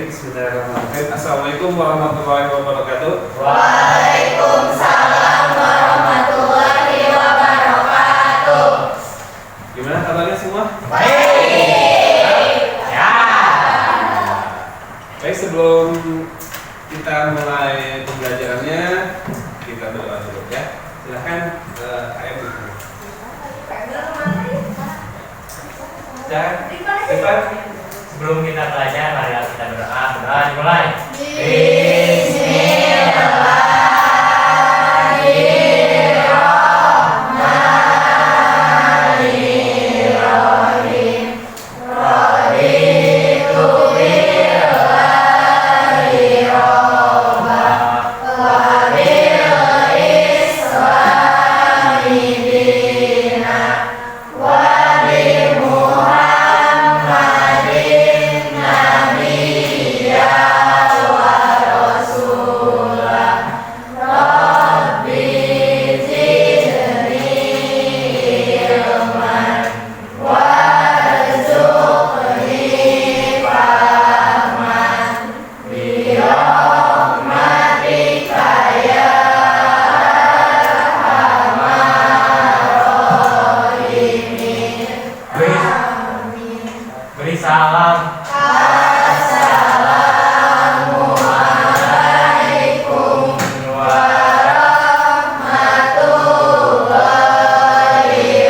Baik, bismillahirrahmanirrahim. Assalamualaikum warahmatullahi wabarakatuh. Waalaikumsalam warahmatullahi wabarakatuh. Gimana kabarnya semua? Baik. Ya. Baik, sebelum kita mulai pembelajarannya, kita berdoa dulu ya. Silahkan ayat dulu. Dan Depan. Sebelum kita belajar, mari kita berdoa. Berdoa dimulai. Beri salam. Assalamualaikum warahmatullahi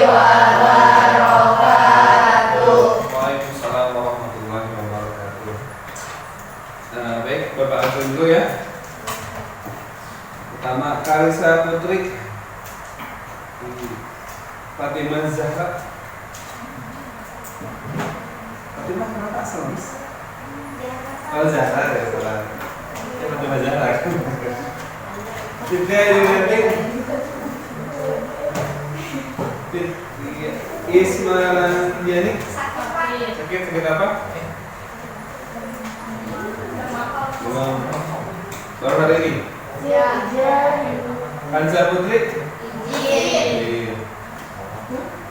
wabarakatuh. Waalaikumsalam warahmatullahi wabarakatuh. Baik, Bapak Agung dulu ya. Pertama, Karisa Putri, Fatimah Zahra. Fatimah kenapa asal, Mas? Oh, Zahra ya, salah. Ya, Fatimah Zahra. Tidak dilihatin. Isma Diani. Sakit apa? Belum. Baru hari ini. Kansa Putri.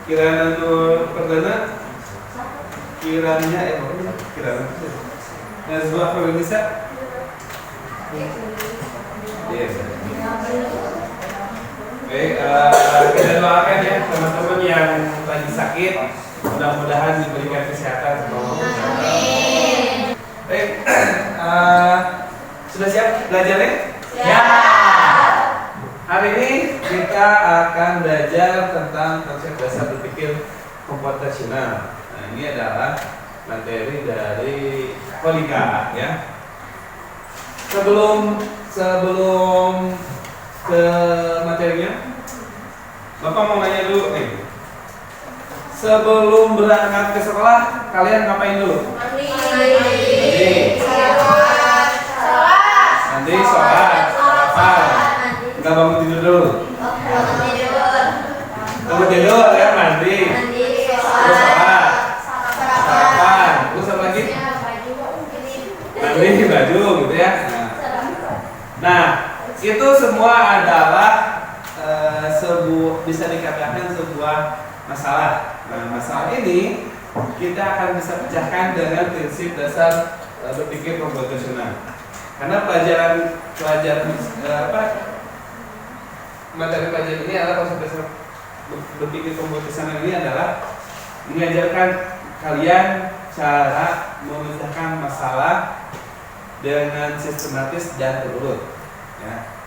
Kirana Nur Perdana. Kiranya Kirana Nazwa Farinisa. Yes. Baik, kita doakan ya teman-teman yang lagi sakit, mudah-mudahan diberikan kesehatan sama Allah. Baik, sudah siap belajarnya? Ya. Hari ini kita akan belajar tentang konsep dasar berpikir komputasional. Nah, ini adalah materi dari Kolika ya. Sebelum ke materinya, Bapak mau nanya dulu nih. Sebelum berangkat ke sekolah, kalian ngapain dulu? Mandi. Nanti sholat. Apa? Enggak bangun tidur dulu. Bangun tidur ya, mandi. Terus sholat. Sarapan. Terus apa lagi? Mandi baju gitu ya. Nah, itu semua adalah bisa dikatakan sebuah masalah. Nah, masalah ini kita akan bisa pecahkan dengan prinsip dasar berpikir komputasional. Karena pelajaran materi pelajaran ini adalah konsep dasar berpikir komputasional ini adalah mengajarkan kalian cara memecahkan masalah dengan sistematis dan berurut. Ya.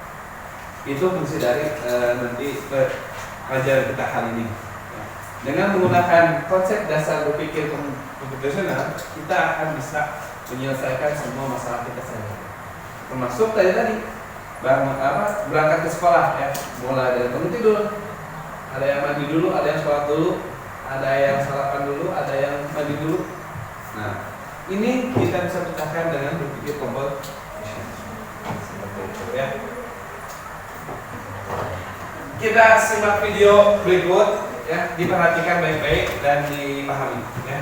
Itu fungsi dari nanti pelajaran kita kali ini. Ya. Dengan menggunakan konsep dasar berpikir komputasional, kita akan bisa menyelesaikan semua masalah kita sehari-hari. Termasuk tadi berangkat ke sekolah ya, mulai dari bangun tidur, ada yang mandi dulu, ada yang sholat dulu, ada yang sarapan dulu, ada yang mandi dulu. Nah, ini kita bisa pecahkan dengan berpikir komputasional seperti itu ya. Kita simak video berikut ya, diperhatikan baik-baik dan dipahami ya.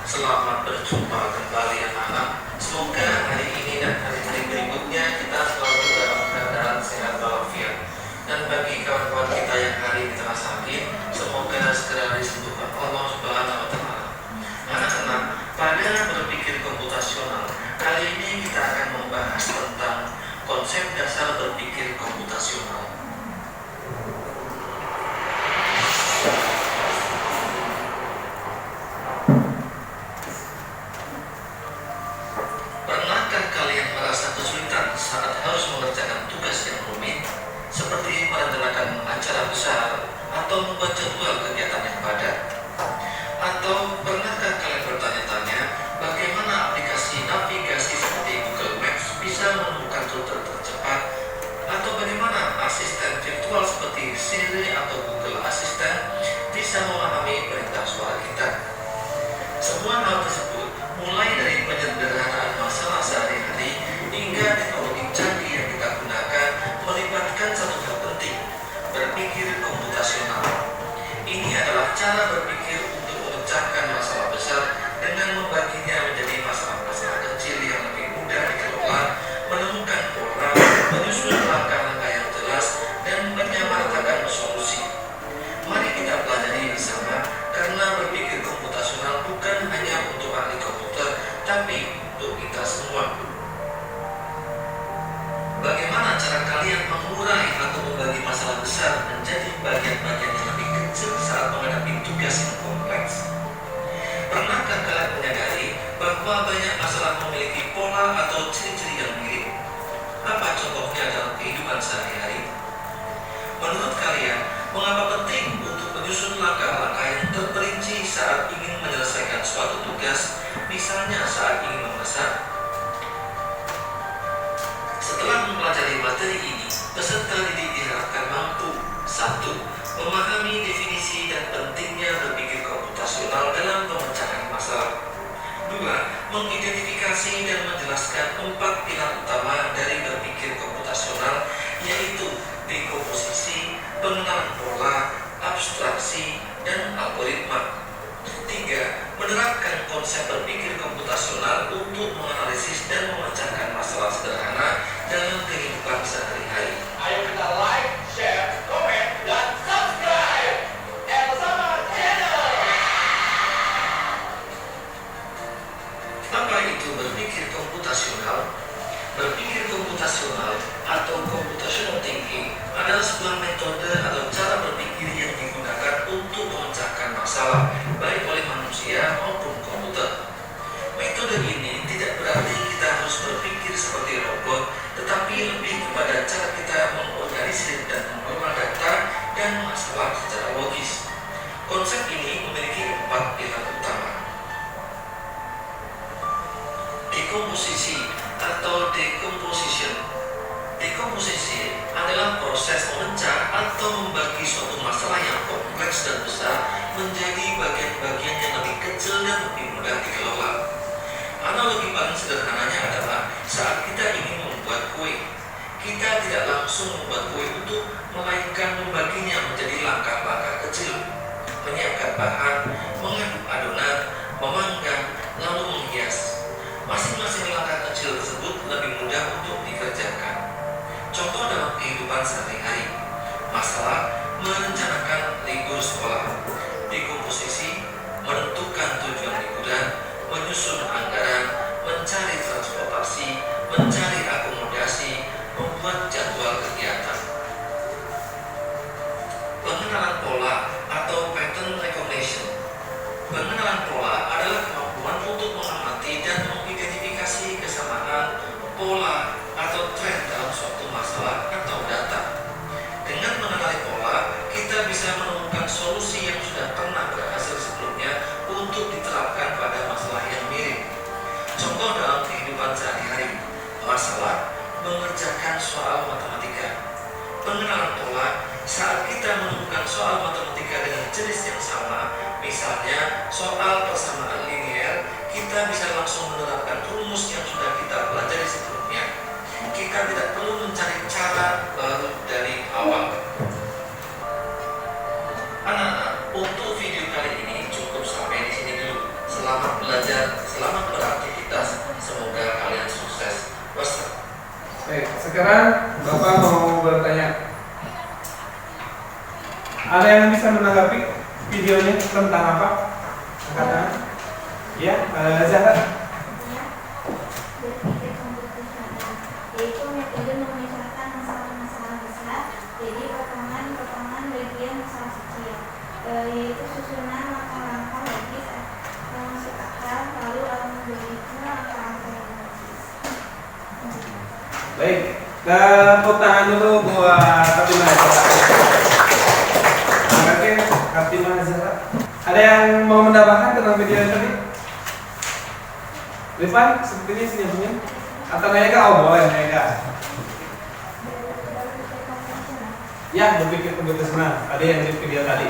Selamat berjumpa kembali anak-anak. Semoga hari ini dan hari-hari berikutnya kita selalu dalam keadaan sehat walafiat. Dan bagi kawan-kawan kita yang hari ini telah sakit, semoga segera disembuhkan Allah Subhanahu wa Ta'ala. Anak-anak, komputasional. Kali ini kita akan membahas tentang konsep dasar berpikir komputasional. Pernahkah kalian merasa kesulitan saat harus mengerjakan tugas yang rumit, seperti merencanakan acara besar atau membuat jadwal kegiatan yang padat? Atau pernahkah kalian bertanya-tanya bagaimana aplikasi navigasi seperti Google Maps bisa menemukan rute tercepat? Atau bagaimana asisten virtual seperti Siri atau Google Assistant bisa memahami perintah suara kita? Semua hal tersebut, mulai dari penyederhanaan masalah sehari-hari hingga teknologi canggih yang kita gunakan, melibatkan satu hal penting, berpikir komputasional. Ini adalah cara berpikir untuk memecahkan masalah besar dengan membaginya menjadi masalah-masalah kecil yang lebih mudah dikelola, menemukan pola, menyusun langkah-langkah yang jelas, dan menyamaratakan solusi. Mari kita pelajari bersama, karena berpikir komputasional bukan hanya untuk ahli komputer, tapi untuk kita semua. Bagaimana cara kalian mengurai atau membagi masalah besar menjadi bagian-bagian yang lebih kecil saat menghadapi tugas yang kompleks? Pernahkah kalian menyadari bahwa banyak masalah memiliki pola atau ciri-ciri yang mirip? Apa contohnya dalam kehidupan sehari-hari? Menurut kalian, mengapa penting untuk menyusun langkah-langkah yang terperinci saat ingin menyelesaikan suatu tugas, misalnya saat ingin memasak? Setelah mempelajari materi ini, peserta didik diharapkan mampu 1. Memahami definisi dan pentingnya berpikir komputasional dalam pemecahan masalah. 2. Mengidentifikasi dan menjelaskan 4 pilar utama dari berpikir komputasional, yaitu dekomposisi, pengenalan pola, abstraksi, dan algoritma. 3. Menerapkan konsep berpikir komputasional untuk menganalisis dan memecahkan masalah sederhana dalam kehidupan sehari-hari. Ayo kita like, share, komen, dan subscribe Elsama Channel. Apa itu berpikir komputasional? Berpikir komputasional atau computational thinking adalah sebuah metode atau cara berpikir yang digunakan untuk memecahkan masalah, baik oleh manusia maupun komputer. Metode ini tidak berarti kita harus berpikir seperti robot, tetapi lebih kepada cara kita mengorganisir dan mengelola data dan masalah secara logis. Konsep ini memiliki 4 pilar utama. Dekomposisi atau decomposition. Dekomposisi adalah proses memecah atau membagi suatu masalah yang kompleks dan besar menjadi bagian-bagian yang lebih kecil dan lebih mudah dikelola. Analogi paling sederhananya adalah saat kita ingin membuat kue. Kita tidak langsung membuat kue utuh, melainkan membaginya menjadi langkah-langkah kecil. Menyiapkan bahan, mengaduk adonan, memanggang, lalu menghias. Masing-masing langkah kecil tersebut lebih mudah untuk dikerjakan. Contoh dalam kehidupan sehari-hari, masalah merencanakan libur sekolah, dekomposisi, menentukan tujuan liburan, menyusun anggaran, mencari transportasi, mencari akomodasi, membuat jadwal kegiatan. Pengenalan pola atau pattern recognition. Pengenalan pola adalah kemampuan untuk mengamati dan mengidentifikasi kesamaan, pola, atau tren dalam suatu masalah atau data. Dengan mengenali pola, kita bisa menemukan solusi yang sudah pernah berhasil sebelumnya untuk diterapkan pada masalah yang mirip. Contoh dalam kehidupan sehari-hari, masalah mengerjakan soal matematika. Pengenalan pola, saat kita menemukan soal matematika dengan jenis yang sama, misalnya soal persamaan linear, kita bisa langsung menerapkan rumus yang sudah kita pelajari sebelumnya. Kita tidak perlu mencari cara baru dari awal. Anak-anak, untuk video kali ini cukup sampai di sini dulu. Selamat belajar, selamat beraktivitas. Semoga kalian sukses. Wassalam. Baik, sekarang Bapak mau bertanya. Ada yang bisa menanggapi videonya tentang apa? Kata, ya, Zahra. yaitu susunan langkah-langkah logis yang masuk akal, lalu algoritma langkah-langkah yang logis. Baik, tepuk tangan dulu buat Fatimah Zahra. Oke, Fatimah Zahra. Ada yang mau menambahkan tentang video yang tadi? Rifan, sepertinya senyum-senyum. Atau Nayaka? Oh boleh, Nayaka. Ya, berpikir komputasional. Ada yang di video tadi.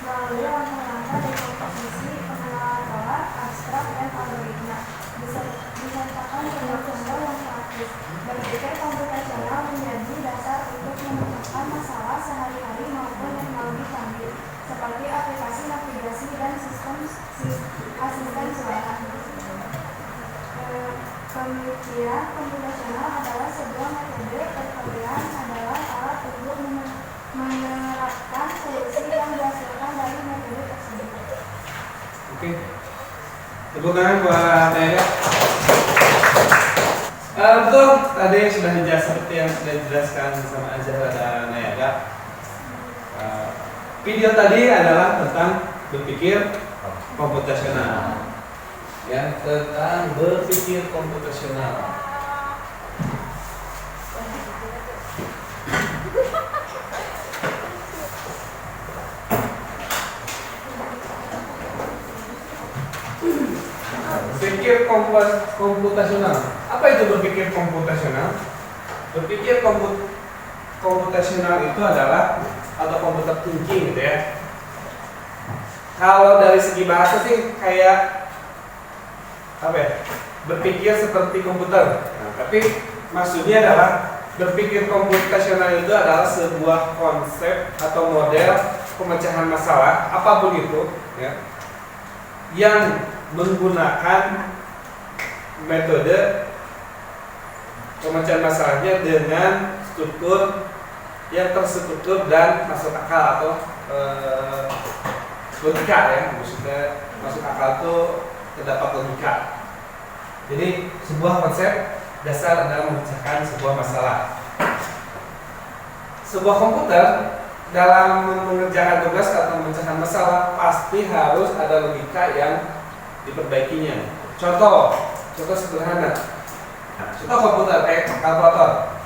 Melalui langkah-langkah dari komposisi, pengenalan pola, abstrak, dan algoritma, disertakan contoh-contoh yang praktis. Berpikir komputasional menjadi dasar untuk memecahkan masalah sehari-hari maupun yang mau dipanggil, seperti aplikasi navigasi dan sistem asisten suara. Pemikiran komputasional adalah sebuah metode. Perkalian adalah alat untuk menerapkan solusi yang dihasilkan dari metode tersebut. Oke. Tepuk tangan buat Nayaka. Betul, tadi sudah dijelaskan seperti yang sudah dijelaskan sama Azhar dan Nayaka. Video tadi adalah tentang berpikir komputasional. Ya, tentang berpikir komputasional. Berpikir komputasional. Apa itu berpikir komputasional? Berpikir komputasional itu adalah atau computer thinking gitu ya. Kalau dari segi bahasa sih kayak apa ya? Berpikir seperti komputer. Nah, tapi maksudnya adalah berpikir komputasional itu adalah sebuah konsep atau model pemecahan masalah apapun itu ya, yang menggunakan metode pemecahan masalahnya dengan struktur yang terstruktur dan masuk akal atau logika ya, maksudnya masuk akal itu terdapat logika. Jadi sebuah konsep dasar dalam memecahkan sebuah masalah. Sebuah komputer dalam mengerjakan tugas atau memecahkan masalah pasti harus ada logika yang diperbaikinya. Contoh sederhana. Contoh komputer kalkulator.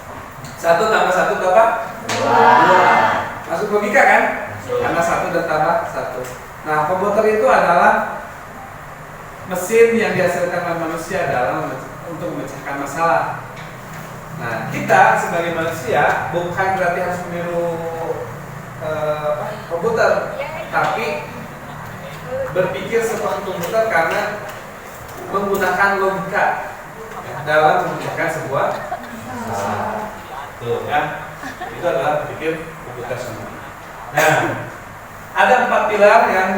1 tambah 1 berapa? 2. Masuk logika kan? Tambah 1 dan tambah 1. Nah, komputer itu adalah mesin yang dihasilkan oleh manusia dalam untuk memecahkan masalah. Nah, kita sebagai manusia bukan berarti harus meniru komputer, tapi berpikir seperti komputer karena menggunakan logika dalam memecahkan sebuah masalah. Tuh ya, itu adalah berpikir komputasional. Nah, ada 4 pilar yang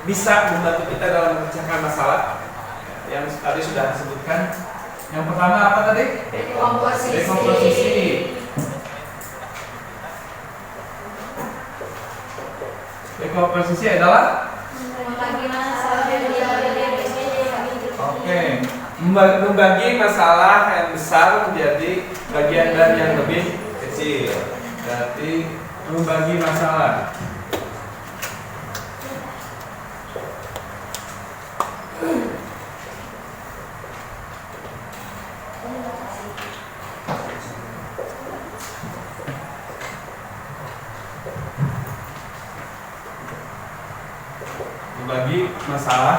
bisa membantu kita dalam memecahkan masalah yang tadi sudah disebutkan. Yang pertama apa tadi? Dekomposisi. Dekomposisi adalah membagi masalah yang besar menjadi bagian yang lebih kecil. Berarti membagi masalah. Membagi masalah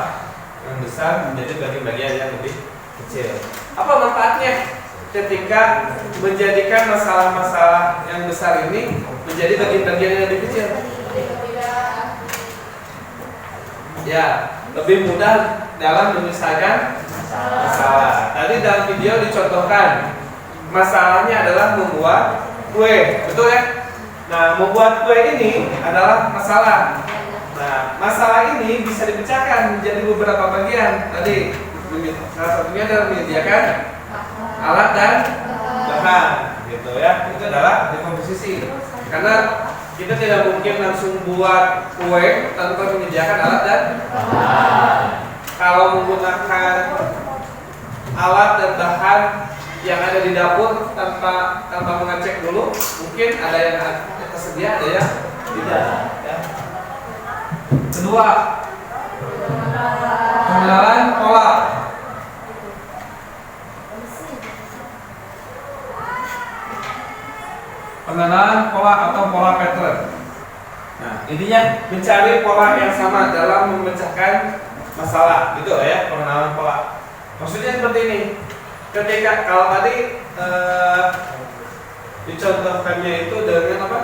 yang besar menjadi bagian-bagian yang lebih kecil. Apa manfaatnya ketika menjadikan masalah-masalah yang besar ini menjadi bagian-bagian yang lebih kecil? Ya, lebih mudah dalam menyelesaikan masalah. Tadi dalam video dicontohkan masalahnya adalah membuat kue, betul ya? Nah, membuat kue ini adalah masalah. Nah, masalah ini bisa dipecahkan menjadi beberapa bagian. Tadi salah satunya adalah menyediakan alat dan bahan, gitu ya. Itu adalah dekomposisi. Karena kita tidak mungkin langsung buat kue tanpa menyediakan alat dan kalau menggunakan alat dan bahan yang ada di dapur tanpa mengecek dulu, mungkin ada yang tersedia, ada yang tidak. Ya. Kedua, pengenalan pola. Pengenalan pola atau pola pattern. Nah, intinya mencari pola yang sama dalam memecahkan masalah, gitu ya, pengenalan pola. Maksudnya seperti ini. Ketika kalau tadi dicontohkannya itu dengan apa?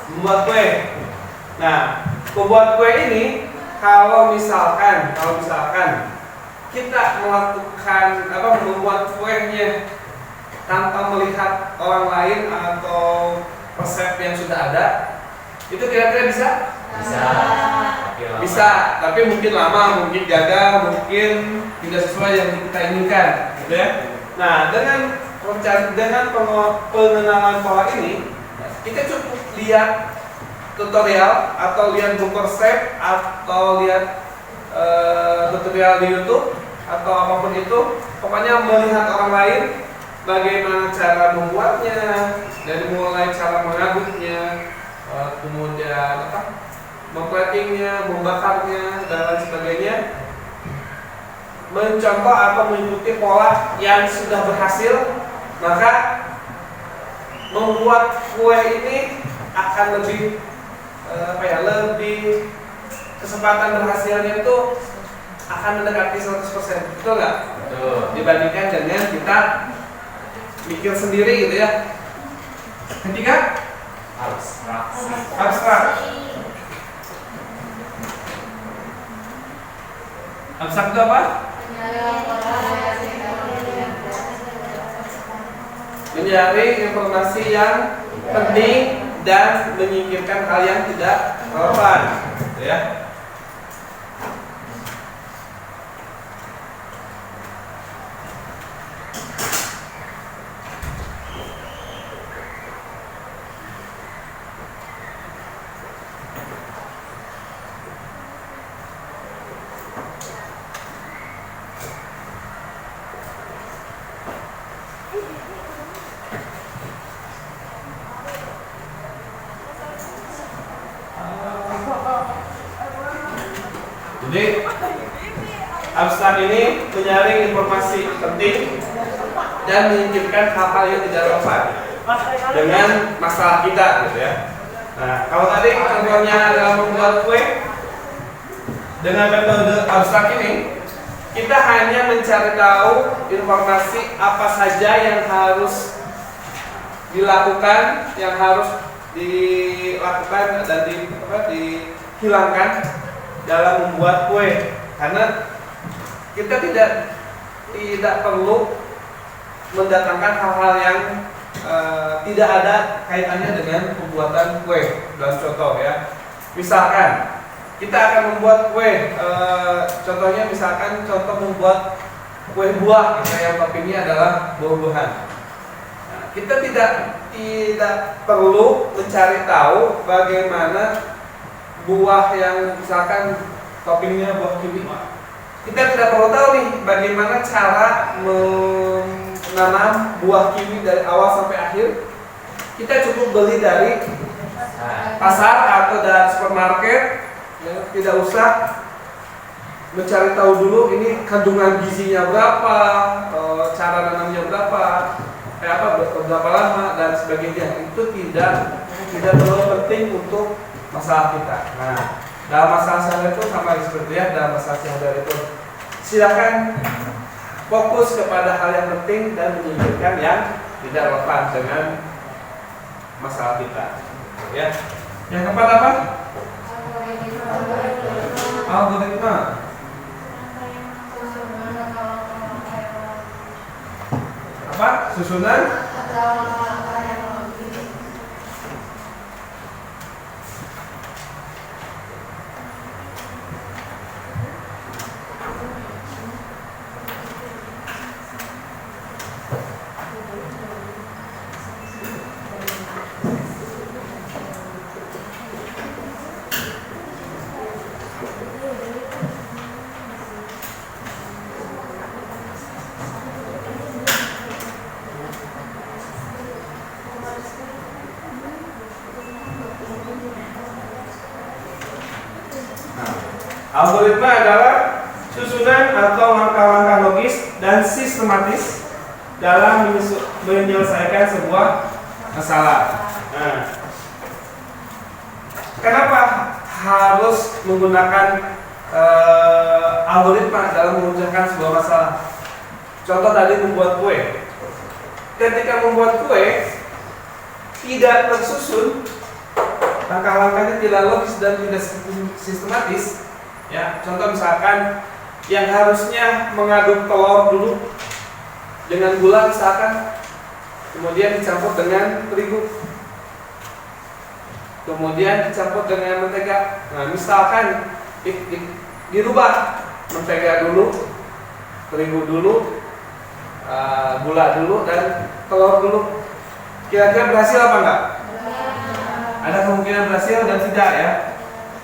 Membuat kue. Nah, membuat kue ini kalau misalkan kita melakukan membuat kuenya tanpa melihat orang lain atau resep yang sudah ada, itu kira-kira bisa? Bisa, tapi mungkin lama, mungkin gagal, mungkin tidak sesuai yang kita inginkan, gitu ya. Nah, dengan pengenalan pola ini, kita cukup lihat tutorial atau lihat buku resep atau lihat tutorial di YouTube atau apapun itu, pokoknya melihat orang lain bagaimana cara membuatnya, dari mulai cara mengaduknya, kemudian memplatingnya, membakarnya, dan lain sebagainya, mencontoh atau mengikuti pola yang sudah berhasil, maka membuat kue ini akan lebih lebih kesempatan berhasilnya itu akan mendekati 100%, betul nggak? Betul. Dibandingkan dengan kita mikir sendiri gitu ya. Ketiga, abstrak. Abstrak itu apa? Mencari informasi yang penting dan menyingkirkan hal yang tidak relevan, gitu ya. Jadi abstrak ini menyaring informasi penting dan menyingkirkan hal-hal yang tidak relevan dengan masalah kita, gitu ya. Nah, kalau tadi contohnya adalah membuat kue, dengan metode abstrak ini kita hanya mencari tahu informasi apa saja yang harus dilakukan, yang harus dilakukan dan dihilangkan dalam membuat kue, karena kita tidak perlu mendatangkan hal-hal yang tidak ada kaitannya dengan pembuatan kue. Dalam contoh ya, misalkan kita akan membuat kue, contohnya misalkan contoh membuat kue buah, yang toppingnya adalah buah-buahan. Nah, kita tidak perlu mencari tahu bagaimana buah yang misalkan toppingnya buah kiwi. Kita tidak perlu tahu nih bagaimana cara menanam buah kiwi dari awal sampai akhir. Kita cukup beli dari pasar atau dari supermarket, ya, tidak usah mencari tahu dulu ini kandungan gizinya berapa, cara nanamnya berapa, berapa lama dan sebagainya. Itu tidak terlalu penting untuk masalah kita. Nah, dalam masalah sehari itu sama seperti ya, dalam masalah sehari itu silakan fokus kepada hal yang penting dan menyingkirkan yang tidak relevan dengan masalah kita. Ya. Yang keempat apa? Algoritma. Apa? Susunan? Algoritma adalah susunan atau langkah-langkah logis dan sistematis dalam menyelesaikan sebuah masalah. Nah, kenapa harus menggunakan algoritma dalam mengerjakan sebuah masalah? Contoh tadi membuat kue. Ketika membuat kue tidak tersusun, langkah-langkahnya tidak logis dan tidak sistematis. Ya, contoh misalkan yang harusnya mengaduk telur dulu dengan gula misalkan, kemudian dicampur dengan terigu, kemudian dicampur dengan mentega. Nah, misalkan dirubah, mentega dulu, terigu dulu, gula dulu, dan telur dulu. Kira-kira berhasil apa enggak? Ada kemungkinan berhasil dan tidak ya,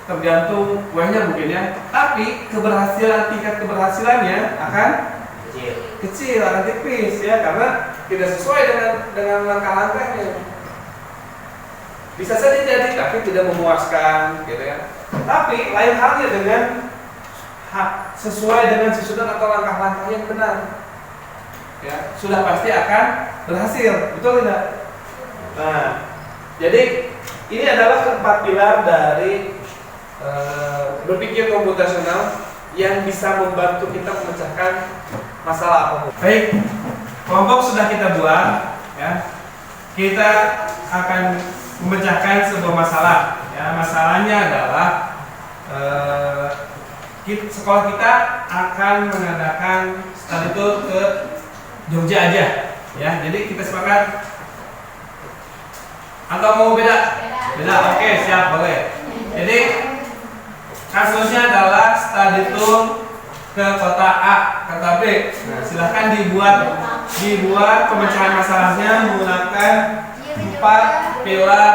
tergantung kuehnya mungkin ya. Tapi tingkat keberhasilannya akan kecil, akan tipis ya, karena tidak sesuai dengan langkah-langkahnya. Bisa saja jadi, tapi tidak memuaskan, gitu ya. Tapi lain halnya dengan sesuai dengan susunan atau langkah-langkah yang benar, ya, sudah pasti akan berhasil, betul tidak? Nah, jadi ini adalah 4 pilar dari berpikir komputasional yang bisa membantu kita memecahkan masalah apapun. Baik, kelompok sudah kita buat, ya. Kita akan memecahkan sebuah masalah. Ya, masalahnya adalah sekolah kita akan mengadakan study tour ke Jogja aja, ya. Jadi kita sepakat atau mau beda? Beda, oke, siap, boleh. Jadi kasusnya adalah study tour ke kota A, kota B. Nah, silahkan dibuat pemecahan masalahnya menggunakan 4 pilar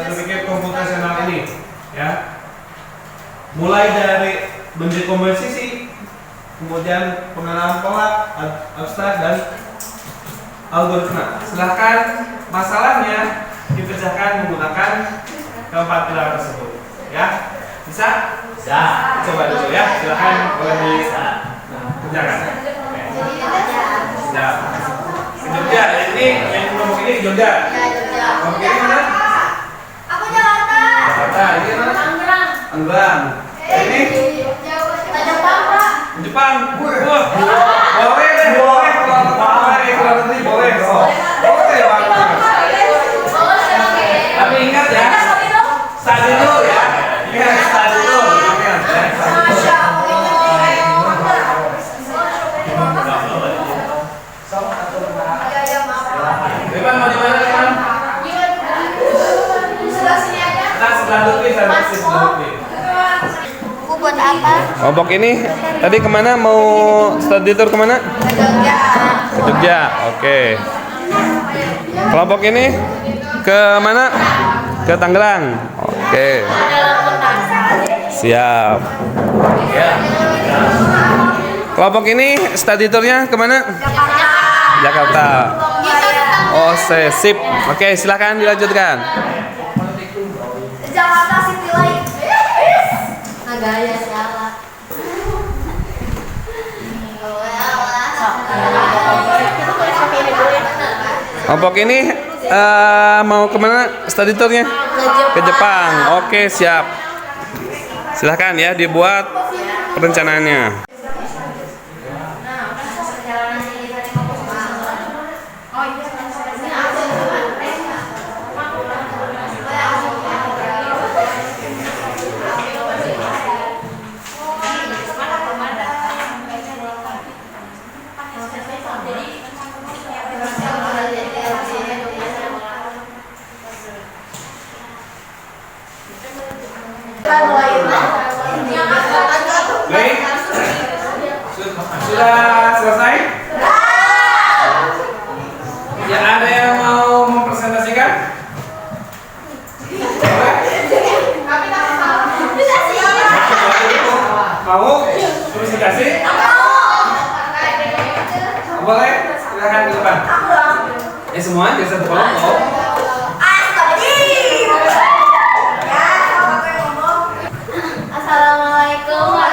berpikir komputasional ini, ya. Mulai dari bentuk komposisi, kemudian pengenalan pola, abstrak, dan algoritma. Silahkan masalahnya dipecahkan menggunakan keempat pilar tersebut, ya. Bisa? Bisa. Coba dulu ya, silahkan boleh dikerjakan. Ya. Jogja, ini yang kelompok ini Jogja. Kelompok ini mana? Aku Jakarta. Jakarta, ini mana? Tangerang. Tangerang. Ini Jepang, Pak. Jepang. Wah, boleh deh, boleh. Kalau nanti boleh. Oke, tapi ingat ya, study dulu ya. Ingat study dulu. Ingat ya. Masya Allah. Depan mau di mana, teman? Sebelah sini aja. Nah, sebelah Lutfi, sebelah Lutfi. Buku buat apa? Kelompok ini tadi kemana? Mau study tour kemana? Ke Jogja. Ke Jogja, oke. Kelompok ini ke mana? Ke Tangerang, oke. Siap. Kelompok ini study tournya kemana? Jakarta. Oh, sip. Oke, silakan dilanjutkan. Jakarta City Light. Gaya salah. Kelompok ini mau kemana study tournya? Ke Jepang. Oke, siap. Silahkan ya dibuat perencanaannya. Baik, sudah selesai? Ya, ada yang mau mempresentasikan? Mau presentasi? Boleh? Silakan ke depan. Ya semua aja satu kelompok. Assalamualaikum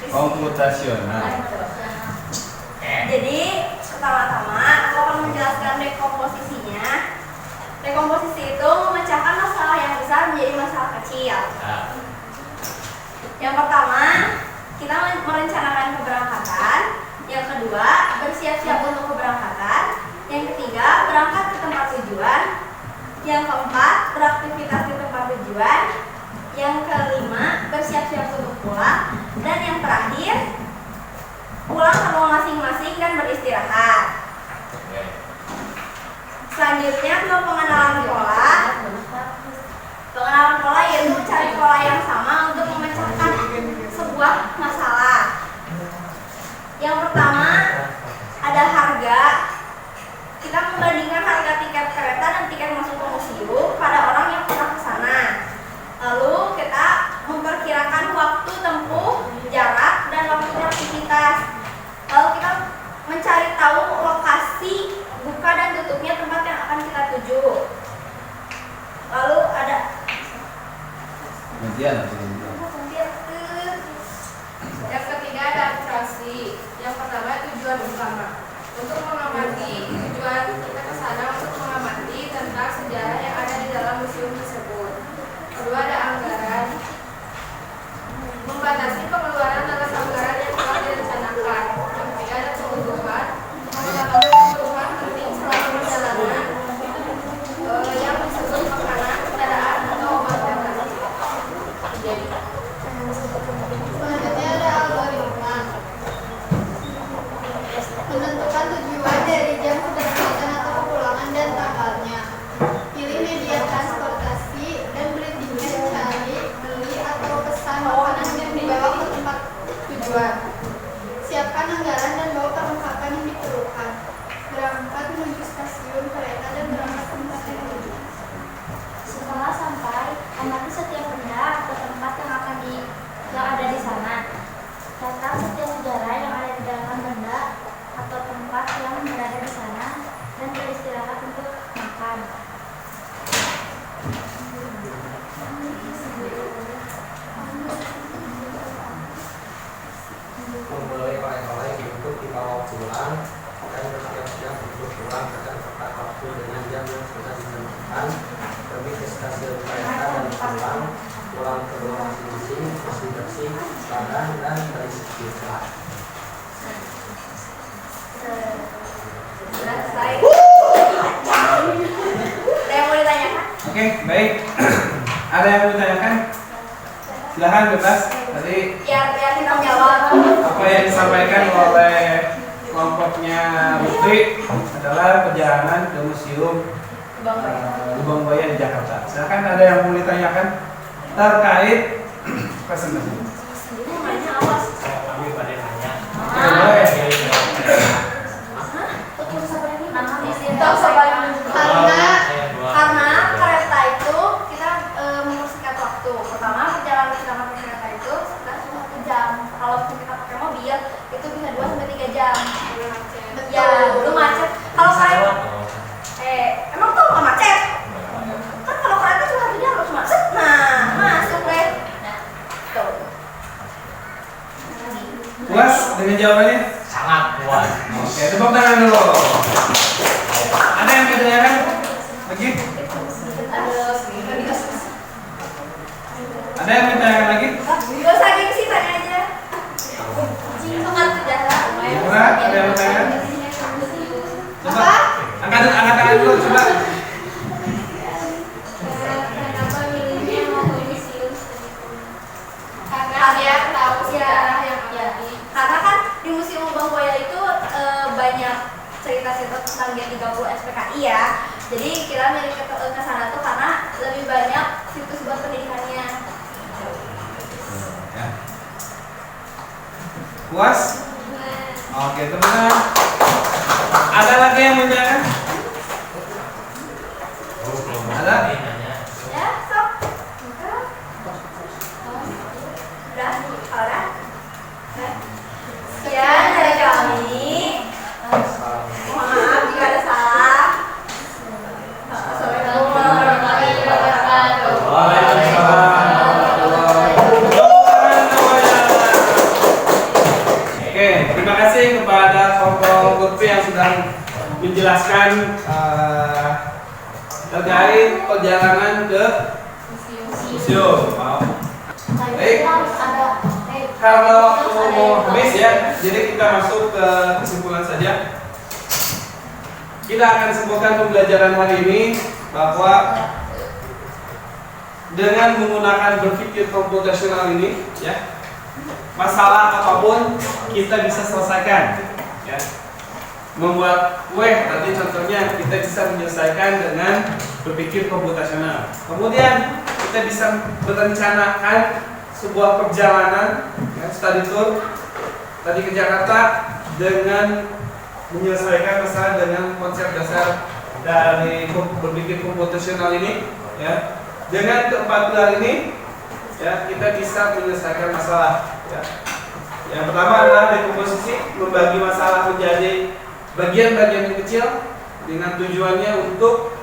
Komputasional. Jadi pertama-tama aku akan menjelaskan dekomposisinya. Dekomposisi itu memecahkan masalah yang besar menjadi masalah kecil. Yang pertama, kita merencanakan keberangkatan. Yang kedua, bersiap-siap untuk keberangkatan. Yang ketiga, berangkat ke tempat tujuan. Yang keempat, beraktivitas di tempat tujuan. Yang kelima, bersiap-siap untuk pulang. Dan yang terakhir, pulang ke rumah masing-masing dan beristirahat. Selanjutnya ke pengenalan pola. Pengenalan pola yaitu mencari pola yang sama untuk memecahkan sebuah masalah. Yang pertama ada harga. Kita membandingkan harga tiket kereta dan tiket masuk ke museum pada orang yang pernah ke sana. Lalu kita memperkirakan waktu tempuh, jarak, dan waktu aktivitas. Lalu kita mencari tahu lokasi buka dan tutupnya tempat yang akan kita tuju. Lalu ada yang ketiga ada administrasi. Yang pertama tujuan utama untuk mengamati tujuan kita ke sana untuk mengamati tentang sejarah yang ada di dalam museum tersebut. Kedua ada anggaran, membatasi pengeluaran atas anggaran yang telah direncanakan. Yang ketiga ada kebutuhan, mengetahui kebutuhan penting selama perjalanan yang disebut makanan, kendaraan atau obat yang tadi. Jadi Selanjutnya ada algoritma. Menentukan tujuan dari jam keberangkatan atau kepulangan dan tanggalnya. Pilih media transportasi dan beli tiket, cari, beli atau pesan makanan yang dibawa ke tempat tujuan. Siapkan anggaran dan bawa perlengkapan yang diperlukan. Berangkat menuju stasiun kereta dan berangkat ke tempat yang tujuan. setelah sampai, amati setiap benda atau tempat yang ada di sana. Catat setiap sejarah yang ada di dalam benda atau tempat yang berada di sana dan beristirahat untuk makan. Memulai oleh-oleh untuk dibawa pulang dan bersiap-siap untuk pulang ke tepat waktu dengan jam yang sudah ditentukan. Pergi ke stasiun kereta dan pulang ke rumah masing-masing, bersih-bersih badan dan beristirahat. Selesai. Ada yang mau ditanyakan? Oke, baik. Ada yang mau ditanyakan? Silahkan bebas. Tadi Biar kita jawab. apa yang disampaikan oleh kelompoknya Lutfi adalah perjalanan ke museum Lubang Buaya di Jakarta. Silahkan, ada yang mau ditanyakan terkait presentasi. Namanya awas. Kami pada nanya. Boleh. Karena kereta itu kita mempersingkat waktu. Pertama perjalanan kita pakai kereta itu sekitar 1 jam. Kalau kita pakai mobil itu bisa 2 sampai 3 jam. Ya, belum macet. Kalau kereta emang tuh nggak macet? Kan kalau kereta cuma 1 jam cuma set. Nah, masuk deh. Tuh. Puas dengan jawabannya? Sangat kuat. Oke, tepuk tangan dulu. Ada yang mau ditanyakan lagi? Ada yang mau ditanyakan lagi? Gak usah gengsi, tanya aja. Semangat sejarah. Gimana? Ada yang mau ditanyakan? Coba angkat tangan dulu, coba. kenapa milihnya mau ke museum? Karena Karena dia tahu ya, sejarah yang ya. ada di Karena kan di Museum Lubang Buaya itu banyak cerita-cerita tentang G30 SPKI ya. Jadi kita milih ke sana tuh karena lebih banyak situs buat pendidikannya. Ya. Puas? Oke, teman-teman. Ada lagi yang mau ditanyakan? Ada? Ya, sok. Udah, udah. Sekian dari kami. Mohon maaf jika ada salah. Assalamualaikum warahmatullahi wabarakatuh. Waalaikumsalam warahmatullahi wabarakatuh. terkait perjalanan ke museum. Wow. Baik. Karena waktu mau habis ya, jadi kita masuk ke kesimpulan saja. Kita akan simpulkan pembelajaran hari ini bahwa dengan menggunakan berpikir komputasional ini, ya, masalah apapun kita bisa selesaikan. Ya. Membuat kue tadi contohnya kita bisa menyelesaikan dengan berpikir komputasional. Kemudian kita bisa merencanakan sebuah perjalanan, ya, study tour tadi ke Jakarta dengan menyelesaikan masalah dengan konsep dasar dari berpikir komputasional ini, ya. Dengan keempat pilar ini, ya, kita bisa menyelesaikan masalah, ya. Yang pertama adalah dekomposisi, membagi masalah menjadi bagian-bagian yang kecil dengan tujuannya untuk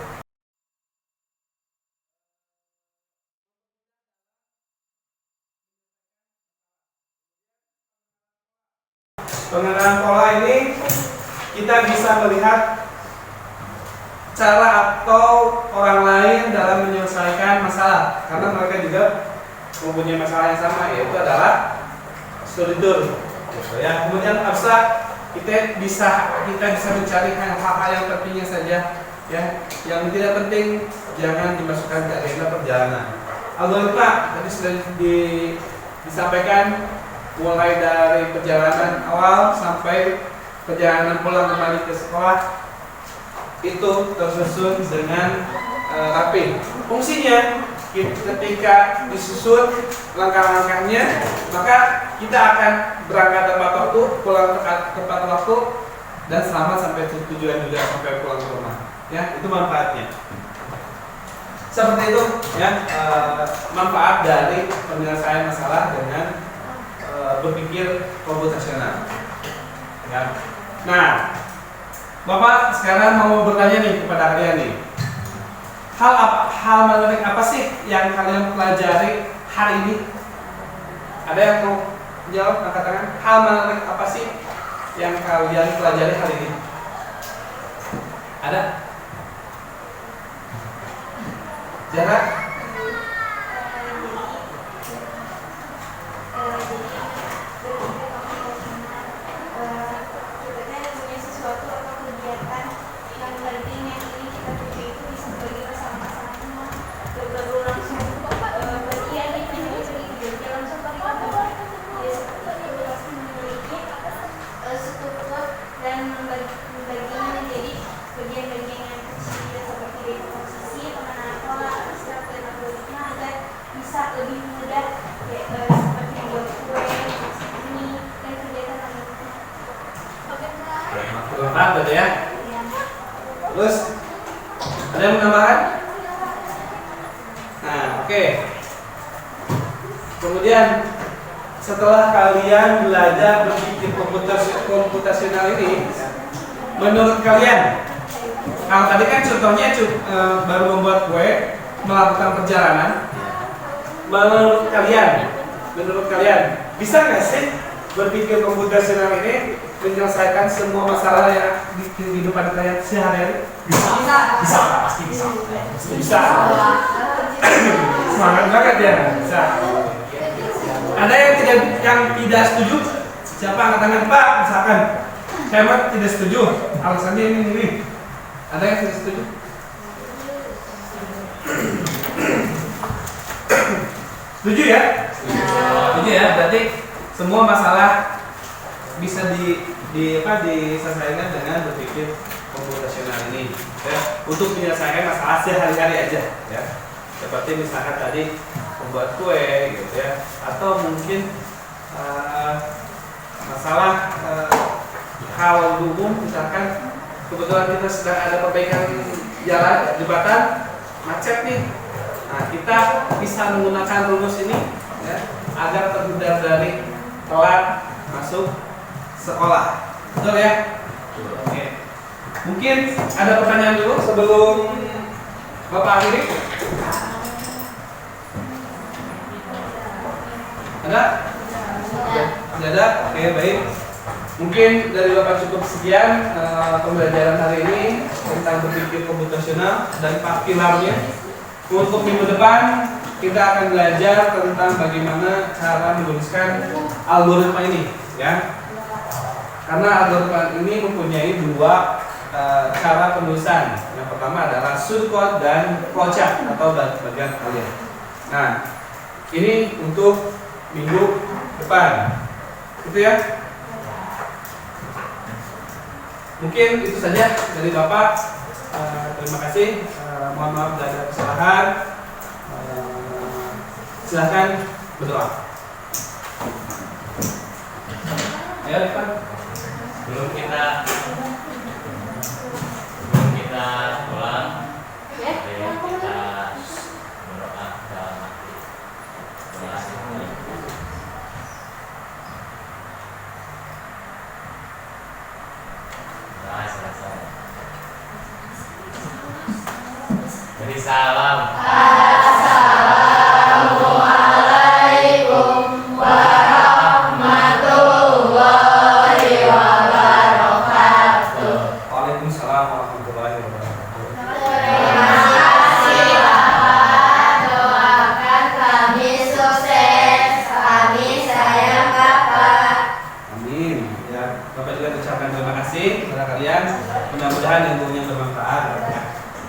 pengenalan pola ini. Kita bisa melihat cara atau orang lain dalam menyelesaikan masalah, karena mereka juga mempunyai masalah yang sama, yaitu adalah studi tour, gitu ya. Kemudian abstrak, kita bisa mencari hal-hal yang pentingnya saja, ya. Yang tidak penting jangan dimasukkan ke agenda perjalanan. Algoritma tadi sudah disampaikan, mulai dari perjalanan awal sampai perjalanan pulang kembali ke sekolah itu tersusun dengan rapi. Fungsinya ketika disusun langkah-langkahnya, maka kita akan berangkat tepat waktu, pulang tepat waktu, dan selamat sampai tujuan juga, sampai pulang ke rumah. Ya, itu manfaatnya. Seperti itu, ya, manfaat dari penyelesaian masalah dengan berpikir komputasional. Ya. Nah, Bapak sekarang mau bertanya nih kepada kalian nih. Hal menarik apa sih yang kalian pelajari hari ini? Ada yang mau jawab, angkat tangan? Hal menarik apa sih yang kalian pelajari hari ini? Ada? Zara? Betul ya. Terus ada yang menambahkan? Nah, oke. Kemudian setelah kalian belajar berpikir komputasional ini, menurut kalian, kalau tadi kan contohnya baru membuat kue, melakukan perjalanan. Menurut kalian bisa nggak sih berpikir komputasional ini menyelesaikan semua masalah yang di kehidupan kalian sehari-hari? Bisa, pasti bisa. Semangat banget ya, bisa. Ada yang tidak setuju? Siapa angkat tangan? Pak, misalkan saya tidak setuju, alasannya ini. Ada yang tidak setuju? Setuju ya? Setuju ya, berarti semua masalah bisa diselesaikan dengan berpikir komputasional ini, ya, untuk menyelesaikan masalah sehari-hari aja, ya. Seperti misalkan tadi membuat kue, gitu ya, atau mungkin masalah hal umum, misalkan kebetulan kita sedang ada perbaikan jalan jembatan macet nih. Nah, kita bisa menggunakan rumus ini, ya, agar terhindar dari telat masuk sekolah. Betul ya? Oke. Mungkin ada pertanyaan dulu sebelum Bapak akhiri? Ada? Tidak ada? Oke, baik. Mungkin dari Bapak cukup sekian pembelajaran hari ini tentang berpikir komputasional dan 4 pilarnya. Untuk minggu depan kita akan belajar tentang bagaimana cara menuliskan algoritma ini, ya. Karena algoritma ini mempunyai 2 cara penulisan. Yang pertama adalah pseudocode dan flowchart atau bagian kalian. Nah, ini untuk minggu depan, gitu ya. Mungkin itu saja dari Bapak. Terima kasih. Mohon maaf jika ada kesalahan. Silahkan berdoa. Ayo, Pak. Belum kita pulang, ayo kita berdoa dalam hati. Terima kasih. Nah, selesai. Beri salam. Assalamualaikum warahmatullahi wabarakatuh. Waalaikumsalam warahmatullahi wabarakatuh. Terima kasih Bapak, doakan kami sukses. Kami sayang Bapak. Amin. Ya, Bapak juga ucapkan terima kasih kepada kalian. Mudah-mudahan ilmu